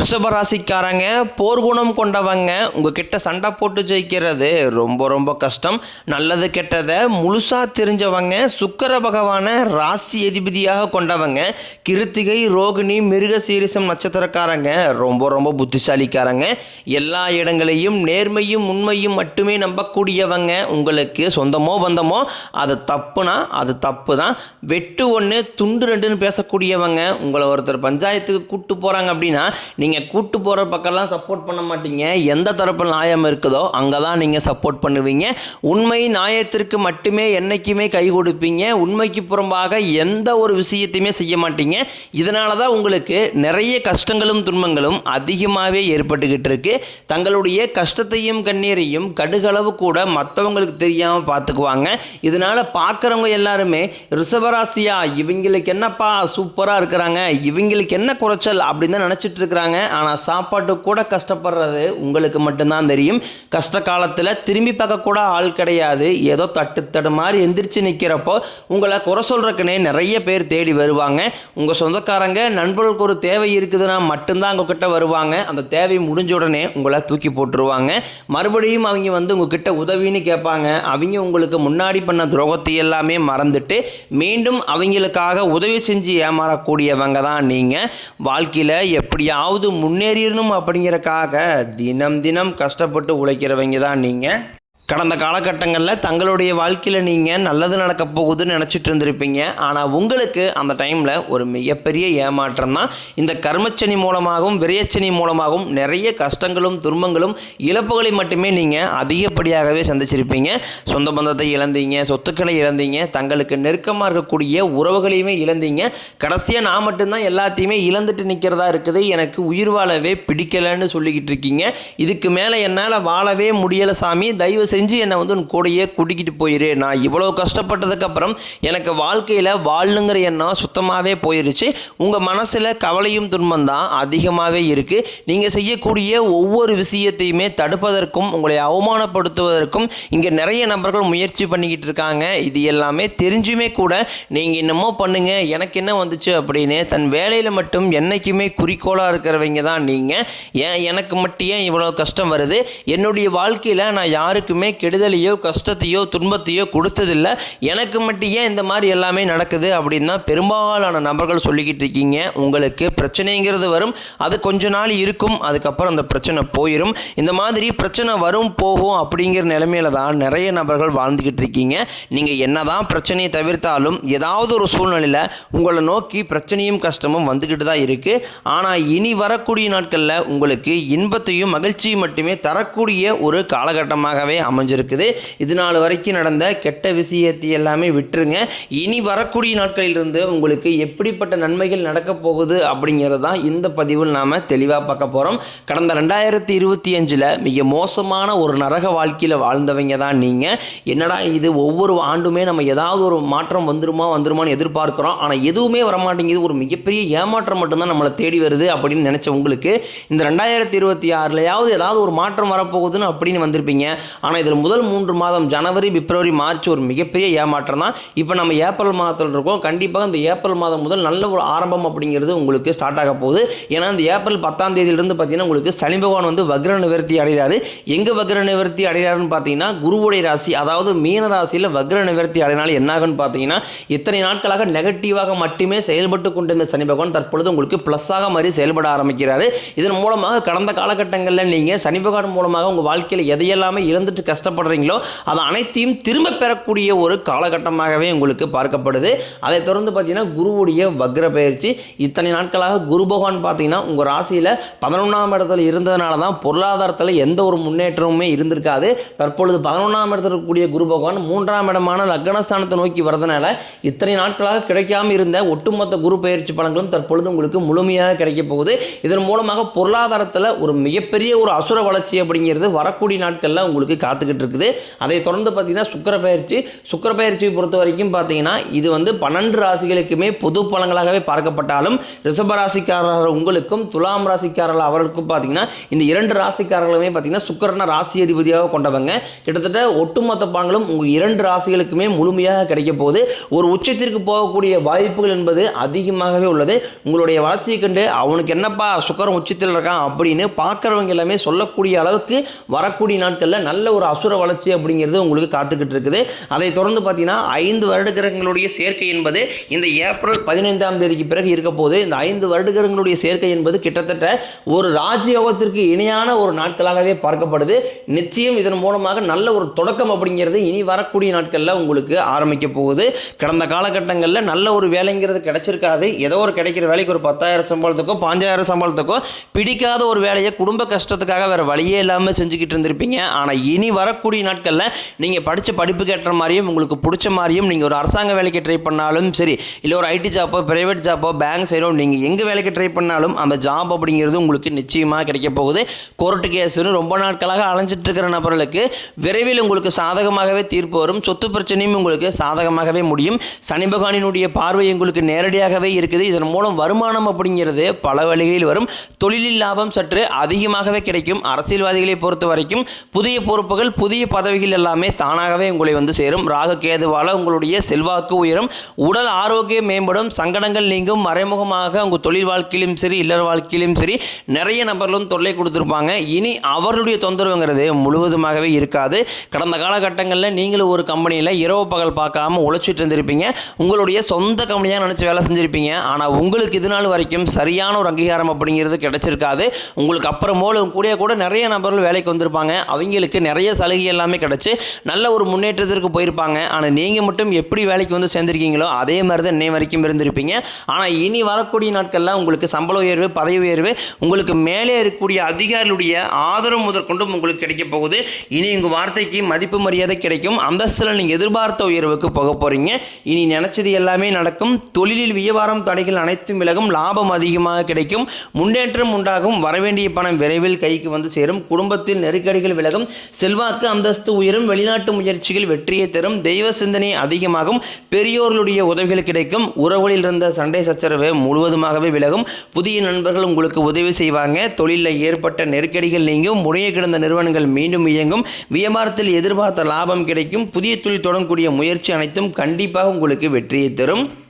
ரிஷபராசிக்காரங்க போர்க்குணம் கொண்டவங்க. உங்ககிட்ட சண்டை போட்டு ஜெயிக்கிறது ரொம்ப ரொம்ப கஷ்டம். நல்லது கெட்டதை முழுசாக தெரிஞ்சவங்க. சுக்கிர பகவானை ராசி அதிபதியாக கொண்டவங்க. கிருத்திகை, ரோகிணி, மிருக சீரிசம் நட்சத்திரக்காரங்க ரொம்ப ரொம்ப புத்திசாலிக்காரங்க. எல்லா இடங்களையும் நேர்மையும் உண்மையும் மட்டுமே நம்பக்கூடியவங்க. உங்களுக்கு சொந்தமோ பந்தமோ அது தப்புனா அது தப்பு தான். வெட்டு ஒன்று துண்டு ரெண்டுன்னு பேசக்கூடியவங்க. உங்களை ஒருத்தர் பஞ்சாயத்துக்கு கூப்பிட்டு போகிறாங்க அப்படின்னா நீங்கள் கூட்டு போகிற பக்கம்லாம் சப்போர்ட் பண்ண மாட்டீங்க. எந்த தரப்பில் நியாயம் இருக்குதோ அங்கே தான் நீங்கள் சப்போர்ட் பண்ணுவீங்க. உண்மை நியாயத்திற்கு மட்டுமே என்றைக்குமே கை கொடுப்பீங்க. உண்மைக்கு புறம்பாக எந்த ஒரு விஷயத்தையுமே செய்ய மாட்டீங்க. இதனால தான் உங்களுக்கு நிறைய கஷ்டங்களும் துன்பங்களும் அதிகமாகவே ஏற்பட்டுக்கிட்டு இருக்கு. தங்களுடைய கஷ்டத்தையும் கண்ணீரையும் கடுகளவு கூட மற்றவங்களுக்கு தெரியாமல் பார்த்துக்குவாங்க. இதனால் பார்க்குறவங்க எல்லாருமே ரிஷபராசியா இவங்களுக்கு என்னப்பா சூப்பராக இருக்கிறாங்க, இவங்களுக்கு என்ன குறைச்சல் அப்படின்னு தான் நினச்சிட்டு இருக்கிறாங்க. ஆனால் சாப்பாட்டு கூட கஷ்டப்படுறது உங்களுக்கு மட்டும்தான் தெரியும். கஷ்ட காலத்தில் திரும்பி பார்க்க கூட ஆள் கிடையாது. ஏதோ தட்டு மாதிரி எந்திரிச்சு நிற்கிறப்போ உங்களை குறை சொல்றதுக்குன்னே நிறைய பேர் தேடி வருவாங்க. உங்கள் சொந்தக்காரங்க நண்பர்களுக்கு ஒரு தேவை இருக்குதுன்னா மட்டும்தான் உங்ககிட்ட வருவாங்க. அந்த தேவை முடிஞ்ச உடனே உங்களை தூக்கி போட்டுருவாங்க. மறுபடியும் அவங்க வந்து உங்ககிட்ட உதவின்னு கேட்பாங்க. அவங்க உங்களுக்கு முன்னாடி பண்ண துரோகத்தை எல்லாமே மறந்துட்டு மீண்டும் அவங்களுக்காக உதவி செஞ்சு ஏமாறக்கூடியவங்க தான் நீங்கள். வாழ்க்கையில் எப்படியாவது முன்னேறிடணும் அப்படிங்கிறக்காக தினம் தினம் கஷ்டப்பட்டு உழைக்கிறவங்க தான் நீங்கள். கடந்த காலகட்டங்களில் தங்களுடைய வாழ்க்கையில் நீங்கள் நல்லது நடக்க போகுதுன்னு நினச்சிட்டு இருந்திருப்பீங்க. ஆனால் உங்களுக்கு அந்த டைமில் ஒரு மிகப்பெரிய ஏமாற்றம் தான். இந்த கர்மச்சனி மூலமாகவும் விரயச்சனி மூலமாகவும் நிறைய கஷ்டங்களும் துன்பங்களும் இழப்புகளை மட்டுமே நீங்கள் அதிகப்படியாகவே சந்திச்சிருப்பீங்க. சொந்த பந்தத்தை இழந்தீங்க, சொத்துக்களை இழந்தீங்க, தங்களுக்கு நெருக்கமாக இருக்கக்கூடிய உறவுகளையுமே இழந்தீங்க. கடைசியாக நான் மட்டும்தான் எல்லாத்தையுமே இழந்துட்டு நிற்கிறதா இருக்குது, எனக்கு உயிர் வாழவே பிடிக்கலைன்னு சொல்லிக்கிட்டு இருக்கீங்க. இதுக்கு மேலே என்னால் வாழவே முடியலை சாமி, தயவு செஞ்சு என்னை வந்து உன் கூடையே கூட்டிக்கிட்டு போயிரு. நான் இவ்வளோ கஷ்டப்பட்டதுக்கப்புறம் எனக்கு வாழ்க்கையில் வாழணுங்கிற எண்ணம் சுத்தமாகவே போயிருச்சு. உங்கள் மனசில் கவலையும் துன்பம் தான் அதிகமாகவே இருக்குது. நீங்கள் செய்யக்கூடிய ஒவ்வொரு விஷயத்தையுமே தடுப்பதற்கும் உங்களை அவமானப்படுத்துவதற்கும் இங்கே நிறைய நபர்கள் முயற்சி பண்ணிக்கிட்டு இருக்காங்க. இது எல்லாமே தெரிஞ்சுமே கூட நீங்கள் என்னமோ பண்ணுங்க, எனக்கு என்ன வந்துச்சு அப்படின்னு தன் வேலையில் மட்டும் என்றைக்குமே குறிக்கோளாக இருக்கிறவங்க தான் நீங்கள். எனக்கு மட்டும் ஏன் இவ்வளோ கஷ்டம் வருது, என்னுடைய வாழ்க்கையில் நான் யாருக்குமே கெடுதலையோ கஷ்டத்தையோ துன்பத்தையோ கொடுத்ததில்லை, எனக்கு மட்டும் ஏன் இந்த மாதிரி எல்லாமே நடக்குது அப்படின்னு தான் பெரும்பாலான நபர்கள் சொல்லிக்கிட்டு இருக்கீங்க. உங்களுக்கு பிரச்சனைங்கிறது வரும், அது கொஞ்ச நாள் இருக்கும், அதுக்கப்புறம் அந்த பிரச்சனை போயிடும். இந்த மாதிரி பிரச்சனை வரும் போகும் அப்படிங்கிற நிலைமையில தான் நிறைய நபர்கள் வாழ்ந்துக்கிட்டு இருக்கீங்க. நீங்கள் என்னதான் பிரச்சனையை தவிர்த்தாலும் ஏதாவது ஒரு சூழ்நிலையில் உங்களை நோக்கி பிரச்சனையும் கஷ்டமும் வந்துக்கிட்டு தான் இருக்குது. ஆனால் இனி வரக்கூடிய நாட்களில் உங்களுக்கு இன்பத்தையும் மகிழ்ச்சியும் மட்டுமே தரக்கூடிய ஒரு காலகட்டமாகவே அமைஞ்சிருக்குது. இது நாள் வரைக்கும் நடந்த கெட்ட விஷயத்தை எல்லாமே விட்டுருங்க. இனி வரக்கூடிய நாட்களிலிருந்து உங்களுக்கு எப்படிப்பட்ட நன்மைகள் நடக்க போகுது அப்படிங்கிறது தான் இந்த பதிவில் நாம் தெளிவாக பார்க்க போகிறோம். கடந்த 2025 மிக மோசமான ஒரு நரக வாழ்க்கையில் வாழ்ந்தவங்க தான் நீங்கள். என்னடா இது, ஒவ்வொரு ஆண்டுமே நம்ம ஏதாவது ஒரு மாற்றம் வந்துருமான்னு எதிர்பார்க்குறோம், ஆனால் எதுவுமே வரமாட்டேங்குது, ஒரு மிகப்பெரிய ஏமாற்றம் மட்டும்தான் நம்மளை தேடி வருது அப்படின்னு நினச்ச உங்களுக்கு இந்த 2026 ஏதாவது ஒரு மாற்றம் வரப்போகுதுன்னு அப்படின்னு வந்திருப்பீங்க. ஆனால் இதில் முதல் 3 மாதம் ஜனவரி, பிப்ரவரி, மார்ச் ஒரு மிகப்பெரிய ஏமாற்றம் தான். இப்போ நம்ம ஏப்ரல் மாதத்தில் இருக்கோம். கண்டிப்பாக இந்த ஏப்ரல் மாதம் முதல் நல்ல ஒரு ஆரம்பம் அப்படிங்கிறது உங்களுக்கு ஸ்டார்ட் ஆக போகுது. ஏன்னா இந்த ஏப்ரல் 10ஆம் தேதியிலிருந்து பார்த்தீங்கன்னா உங்களுக்கு சனி பகவான் வந்து வக்ர நிவர்த்தி அடைகிறாரு. எங்கே வக்ர நிவர்த்தி அடைகிறாருன்னு பார்த்தீங்கன்னா குருவுடைய ராசி, அதாவது மீன ராசியில் வக்ர நிவர்த்தி அடைனால என்னாகுன்னு பார்த்தீங்கன்னா இத்தனை நாட்களாக நெகட்டிவாக மட்டுமே செயல்பட்டு கொண்டிருந்த சனி பகவான் தற்பொழுது உங்களுக்கு ப்ளஸ்ஸாக மாதிரி செயல்பட ஆரம்பிக்கிறாரு. இதன் மூலமாக கடந்த காலகட்டங்களில் நீங்கள் சனி பகவான் மூலமாக உங்கள் வாழ்க்கையில் எதையெல்லாமே இழந்துட்டு கஷ்டப்படுறீங்களோ அதை அனைத்தையும் திரும்ப பெறக்கூடிய ஒரு காலகட்டமாகவே உங்களுக்கு பார்க்கப்படுது. அதை தொடர்ந்து பார்த்தீங்கன்னா குருவுடைய வக்ர பயிற்சி. இத்தனை நாட்களாக குரு பகவான் பார்த்தீங்கன்னா உங்கள் ராசியில் 11ஆம் இடத்துல இருந்ததுனால தான் பொருளாதாரத்தில் எந்த ஒரு முன்னேற்றமுமே இருந்திருக்காது. தற்பொழுது 11ஆம் இடத்துல இருக்கக்கூடிய குரு பகவான் 3ஆம் இடமான லக்னஸ்தானத்தை நோக்கி வரதுனால இத்தனை நாட்களாக கிடைக்காம இருந்த ஒட்டுமொத்த குரு பயிற்சி பலன்களும் தற்பொழுது உங்களுக்கு முழுமையாக கிடைக்க போகுது. இதன் மூலமாக பொருளாதாரத்தில் ஒரு மிகப்பெரிய ஒரு அசுர வளர்ச்சி அப்படிங்கிறது வரக்கூடிய நாட்களில் உங்களுக்கு காத்து காத்துக்கிட்டு இருக்குது. அதை தொடர்ந்து பார்த்தீங்கன்னா சுக்கிர பயிற்சியை பொறுத்த வரைக்கும் பார்த்தீங்கன்னா இது வந்து 12 ராசிகளுக்குமே பொது பலன்களாகவே பார்க்கப்பட்டாலும் ரிஷப ராசிக்காரர் உங்களுக்கும் துலாம் ராசிக்காரர்கள் அவர்களுக்கும் பார்த்தீங்கன்னா இந்த 2 ராசிக்காரர்களுமே பார்த்தீங்கன்னா சுக்கிரனை ராசி அதிபதியாக கொண்டவங்க. கிட்டத்தட்ட ஒட்டுமொத்த பலன்களும் உங்கள் 2 ராசிகளுக்குமே முழுமையாக கிடைக்க போகுது. ஒரு உச்சத்திற்கு போகக்கூடிய வாய்ப்புகள் என்பது அதிகமாகவே உள்ளது. உங்களுடைய வளர்ச்சியை கண்டு அவனுக்கு என்னப்பா சுக்கிரன் உச்சத்தில் இருக்கான் அப்படின்னு பார்க்குறவங்க எல்லாமே சொல்லக்கூடிய அளவுக்கு வரக்கூடிய நாட்களில் நல்ல ஒரு அசுர வளர்ச்சி அப்படிங்கிறது உங்களுக்கு காத்துக்கிட்டு இருக்குது. அதை தொடர்ந்து பார்த்தீங்கன்னா 5 வருட கிரகங்களுடைய சேர்க்கை என்பது இந்த ஏப்ரல் 15ஆம் தேதிக்கு பிறகு இருக்க போது. இந்த 5 வருட கிரகங்களுடைய சேர்க்கை என்பது கிட்டத்தட்ட ஒரு ராஜயோகத்திற்கு இணையான ஒரு நாட்களாகவே பார்க்கப்படுது. நிச்சயம் இதன் மூலமாக நல்ல ஒரு தொடக்கம் அப்படிங்கிறது இனி வரக்கூடிய நாட்களில் உங்களுக்கு ஆரம்பிக்க போகுது. கடந்த காலகட்டங்களில் நல்ல ஒரு வேலைங்கிறது கிடைச்சிருக்காது. ஏதோ ஒரு கிடைக்கிற வேலைக்கு ஒரு 10,000 சம்பளத்துக்கோ 5,000 சம்பளத்துக்கோ பிடிக்காத ஒரு வேலையை குடும்ப கஷ்டத்துக்காக வேறு வழியே இல்லாமல் செஞ்சுக்கிட்டு இருந்திருப்பீங்க. ஆனால் இனி வரக்கூடிய நாட்களில் நீங்கள் படித்த படிப்புக்கு ஏற்ற மாதிரியும் உங்களுக்கு பிடிச்ச மாதிரியும் நீங்கள் ஒரு அரசாங்க வேலைக்கு ட்ரை பண்ணாலும் சரி, இல்லை ஒரு ஐடி ஜாப்போ பிரைவேட் ஜாப்போ பேங்க் சைடோ நீங்கள் எங்கே வேலைக்கு ட்ரை பண்ணாலும் அந்த ஜாப் அப்படிங்கிறது உங்களுக்கு நிச்சயமாக கிடைக்க போகுது. கோர்ட்டு கேஸுன்னு ரொம்ப நாட்களாக அலைஞ்சிட்டு இருக்கிற நபர்களுக்கு விரைவில் உங்களுக்கு சாதகமாகவே தீர்ப்பு வரும். சொத்து பிரச்சனையும் உங்களுக்கு சாதகமாகவே முடியும். சனி பகவானினுடைய பார்வை உங்களுக்கு நேரடியாகவே இருக்குது. இதன் மூலம் வருமானம் அப்படிங்கிறது பல வழிகளில் வரும். தொழிலில் லாபம் சற்று அதிகமாகவே கிடைக்கும். அரசியல்வாதிகளை பொறுத்த வரைக்கும் புதிய பொறுப்புகள் புதிய பதவிகள் எல்லாமே தானாகவே உங்களை வந்து சேரும். ராகு கேதுவால உங்களுடைய செல்வாக்கு உயரும். உடல் ஆரோக்கியம் மேம்படும். சங்கடங்கள் நீங்கும். மறைமுகமாக உங்கள் தொழில் வாழ்க்கையிலும் சரி இல்லற வாழ்க்கையிலும் சரி நிறைய நபர்களும் தொல்லை கொடுத்துருப்பாங்க. இனி அவர்களுடைய தொந்தரவுங்கிறது முழுவதுமாகவே இருக்காது. கடந்த காலகட்டங்களில் நீங்களும் ஒரு கம்பெனியில் இரவு பகல் பார்க்காம உழைச்சிட்டு இருந்திருப்பீங்க. உங்களுடைய சொந்த கம்பெனியாக நினச்சி வேலை செஞ்சுருப்பீங்க. ஆனால் உங்களுக்கு இது நாள் வரைக்கும் சரியான ஒரு அங்கீகாரம் அப்படிங்கிறது கிடைச்சிருக்காது. உங்களுக்கு அப்புறமோலும் கூட நிறைய நபர்கள் வேலைக்கு வந்திருப்பாங்க. அவங்களுக்கு நிறைய சலுகை எல்லாமே கிடைச்சி நல்ல ஒரு முன்னேற்றத்திற்கு போயிருப்பாங்க. ஆனால் நீங்கள் மட்டும் எப்படி வேலைக்கு வந்து சேர்ந்திருக்கீங்களோ அதே மாதிரி தான் இன்னை வரைக்கும் இருந்திருப்பீங்க. ஆனால் இனி வரக்கூடிய நாட்களில் உங்களுக்கு சம்பள உயர்வு பதவி உயர்வு உங்களுக்கு மேலே இருக்கக்கூடிய அதிகாரிகளுடைய ஆதரவு முதற்கொண்டும் உங்களுக்கு கிடைக்க போகுது. இனி உங்கள் வார்த்தைக்கு மதிப்பு மரியாதை கிடைக்கும். அந்தஸ்தில் நீங்கள் எதிர்பார்த்த உயர்வுக்கு போக போகிறீங்க. இனி நினைச்சது எல்லாமே நடக்கும். தொழிலில் வியாபாரம் தடைகள் அனைத்தும் விலகும். லாபம் அதிகமாக கிடைக்கும். முன்னேற்றம் உண்டாகும். வரவேண்டிய பணம் விரைவில் கைக்கு வந்து சேரும். குடும்பத்தில் நெருக்கடிகள் விலகும். செல்வாக்கு அந்தஸ்து உயரும். வெளிநாட்டு முயற்சிகள் வெற்றியை தரும். தெய்வ சிந்தனை அதிகமாகும். பெரியோர்களுடைய உதவிகள் கிடைக்கும். உறவுகளில் இருந்த சண்டை சச்சரவு முழுவதுமாகவே விலகும். புதிய நண்பர்கள் உங்களுக்கு உதவி செய்வாங்க. தொழிலில் ஏற்பட்ட நெருக்கடிகள் நீங்கும். முறைய கிடந்த நிறுவனங்கள் மீண்டும் இயங்கும். வியாபாரத்தில் எதிர்பார்த்த லாபம் கிடைக்கும். புதிய தொழில் தொடங்கக்கூடிய முயற்சி அனைத்தும் கண்டிப்பாக உங்களுக்கு வெற்றியை தரும்.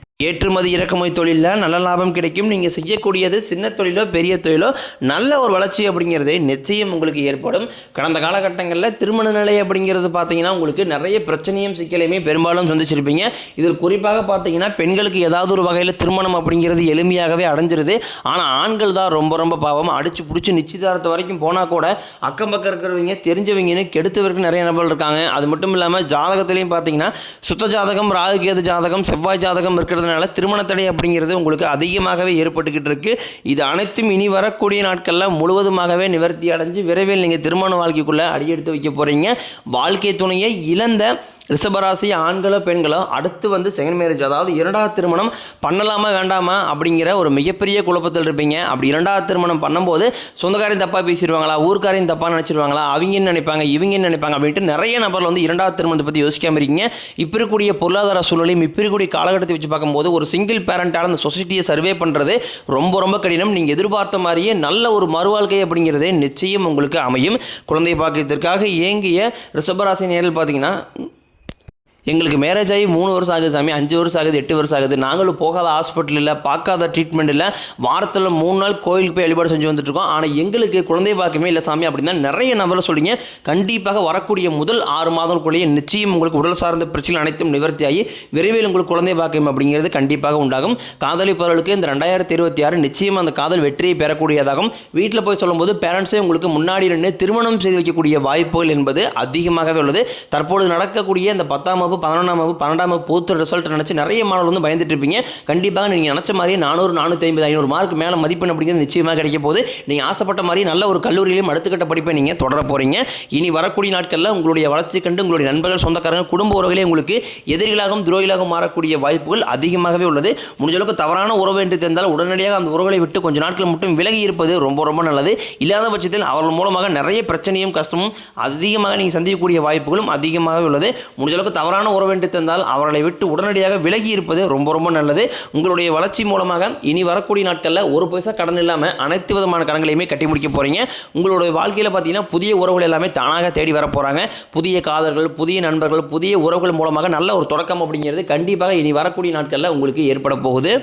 ஏற்றுமதி இறக்குமதி தொழிலில் நல்ல லாபம் கிடைக்கும். நீங்கள் செய்யக்கூடியது சின்ன தொழிலோ பெரிய தொழிலோ நல்ல ஒரு வளர்ச்சி அப்படிங்கிறது நிச்சயம் உங்களுக்கு ஏற்படும். கடந்த காலகட்டங்களில் திருமண நிலை அப்படிங்கிறது பார்த்தீங்கன்னா உங்களுக்கு நிறைய பிரச்சனையும் சிக்கலையுமே பெரும்பாலும் சந்திச்சிருப்பீங்க. இதில் குறிப்பாக பார்த்தீங்கன்னா பெண்களுக்கு ஏதாவது ஒரு வகையில் திருமணம் அப்படிங்கிறது எளிமையாகவே அடைஞ்சிருது. ஆனால் ஆண்கள் தான் ரொம்ப ரொம்ப பாவம். அடித்து பிடிச்சி நிச்சயதார்த்த வரைக்கும் போனால் கூட அக்கம் பக்கம் இருக்கிறவங்க தெரிஞ்சவங்கன்னு கெடுத்தவருக்கு நிறைய நபர்கள் இருக்காங்க. அது மட்டும் இல்லாமல் ஜாதகத்திலையும் பார்த்தீங்கன்னா சுத்த ஜாதகம் ராகு கேது ஜாதகம் செவ்வாய் ஜாதகம் இருக்கிறது திருமண தடை அப்படிங்கிறது உங்களுக்கு அதிகமாகவே ஏற்பட்டுக்கிட்டு இருக்கு. இது அனைத்தும் இனி வரக்கூடிய நாட்களில் முழுவதுமாகவே நிவர்த்தி அடைஞ்சு விரைவில் நீங்கள் திருமண வாழ்க்கைக்குள்ளே அடியெடுத்து வைக்க போகிறீங்க. வாழ்க்கை துணையை இழந்த ரிஷபராசி ஆண்களோ பெண்களோ அடுத்து வந்து செகண்ட் மேரேஜ் அதாவது 2வது திருமணம் பண்ணலாமா வேண்டாமா அப்படிங்கிற ஒரு மிகப்பெரிய குழப்பத்தில் இருப்பீங்க. அப்படி 2வது திருமணம் பண்ணும்போது சொந்தக்காரையும் தப்பாக பேசிடுவாங்களா, ஊர்க்காரையும் தப்பாக நினச்சிடுவாங்களா, அவங்க என்ன நினைப்பாங்க இவங்க என்ன நினைப்பாங்க அப்படின்ட்டு நிறைய நபர்கள் வந்து 2வது திருமணத்தை பற்றி யோசிக்காமல் இருக்கீங்க. இப்போ இருக்கக்கூடிய பொருளாதார சூழ்நிலையும் இப்போ இருக்கக்கூடிய காலகட்டத்தை வச்சு பார்க்கும்போது ஒரு சிங்கிள் பேரண்டான அந்த சொசைட்டியை சர்வே பண்ணுறது ரொம்ப ரொம்ப கடினம். நீங்கள் எதிர்பார்த்த மாதிரியே நல்ல ஒரு மறுவாழ்க்கை அப்படிங்கிறது நிச்சயம் உங்களுக்கு அமையும். குழந்தை பாக்கியத்திற்காக ஏங்கிய ரிஷபராசி நேரில் பார்த்தீங்கன்னா எங்களுக்கு மேரேஜ் ஆகி 3 வருஷம் ஆகுது சாமி, 5 வருஷம் ஆகுது, 8 வருஷம் ஆகுது, நாங்களும் போகாத ஹாஸ்பிட்டல் இல்லை, பார்க்காத ட்ரீட்மெண்ட் இல்லை, வாரத்தில் 3 நாள் கோயிலுக்கு போய் வழிபாடு செஞ்சு வந்துட்டுருக்கோம், ஆனால் எங்களுக்கு குழந்தை பாக்கியமே இல்லை சாமி அப்படின்னா நிறைய நபர்கள் சொல்லிங்க. கண்டிப்பாக வரக்கூடிய முதல் 6 மாதங்களுக்குள்ளேயே நிச்சயம் உங்களுக்கு உடல் சார்ந்த பிரச்சனை அனைத்தும் நிவர்த்தியாகி விரைவில் உங்களுக்கு குழந்தை பாக்கியம் அப்படிங்கிறது கண்டிப்பாக உண்டாகும். காதலிப்பவர்களுக்கு இந்த 2026 நிச்சயம் அந்த காதல் வெற்றியை பெறக்கூடியதாகும். வீட்டில் போய் சொல்லும்போது பேரண்ட்ஸே உங்களுக்கு முன்னாடி நின்று திருமணம் செய்து வைக்கக்கூடிய வாய்ப்புகள் என்பது அதிகமாகவே உள்ளது. தற்போது நடக்கக்கூடிய இந்த 10ஆம் வகுப்பு 11ஆம் வகுப்பு 12ஆம் வகுப்பு பொது ரிசல்ட் நினச்சி நிறைய மாணவர்கள் வந்து பயந்துட்டு இருப்பீங்க. கண்டிப்பாக நீங்கள் நினச்ச மாதிரியே 400 450 500 மார்க் மேலே மதிப்பெண் அப்படிங்கிறது நிச்சயமாக கிடைக்க போகுது. நீங்கள் ஆசைப்பட்ட மாதிரி நல்ல ஒரு கல்லூரியிலையும் அடுத்துக்கட்ட படிப்பை நீங்கள் தொடர போகிறீங்க. இனி வரக்கூடிய நாட்களில் உங்களுடைய வளர்ச்சி கண்டு உங்களுடைய நண்பர்கள் சொந்தக்காரங்க குடும்ப உறவுகளே உங்களுக்கு எதிரிகளாகவும் துரோகிகளாகவும் மாறக்கூடிய வாய்ப்புகள் அதிகமாகவே உள்ளது. முடிஞ்ச அளவுக்கு தவறான உறவு என்று தெரிந்தால் உடனடியாக அந்த உறவுகளை விட்டு கொஞ்ச நாட்கள் மட்டும் விலகி இருப்பது ரொம்ப ரொம்ப நல்லது. இல்லாத பட்சத்தில் அவர்கள் மூலமாக நிறைய பிரச்சனையும் கஷ்டமும் அதிகமாக நீங்கள் சந்திக்கக்கூடிய வாய்ப்புகளும் அதிகமாகவே உள்ளது. முடிஞ்ச அளவுக்கு தவறான உறவு என்று தெரிந்தால் அவர்களை விட்டு உடனடியாக விலகி இருப்பது ரொம்ப ரொம்ப நல்லது. உங்களுடைய வளர்ச்சி மூலமாக இனி வரக்கூடிய நாட்களில் ஒரு பைசா கடன் இல்லாமல் அனைத்து விதமான கடன்களையுமே கட்டி முடிக்க போகிறீங்க. உங்களுடைய வாழ்க்கையில் பார்த்தீங்கன்னா புதிய உறவுகள் எல்லாமே தானாக தேடி வர போகிறாங்க. புதிய காதல்கள், புதிய நண்பர்கள், புதிய உறவுகள் மூலமாக நல்ல ஒரு தொடக்கம் அப்படிங்கிறது கண்டிப்பாக இனி வரக்கூடிய நாட்களில் உங்களுக்கு ஏற்பட போகுது.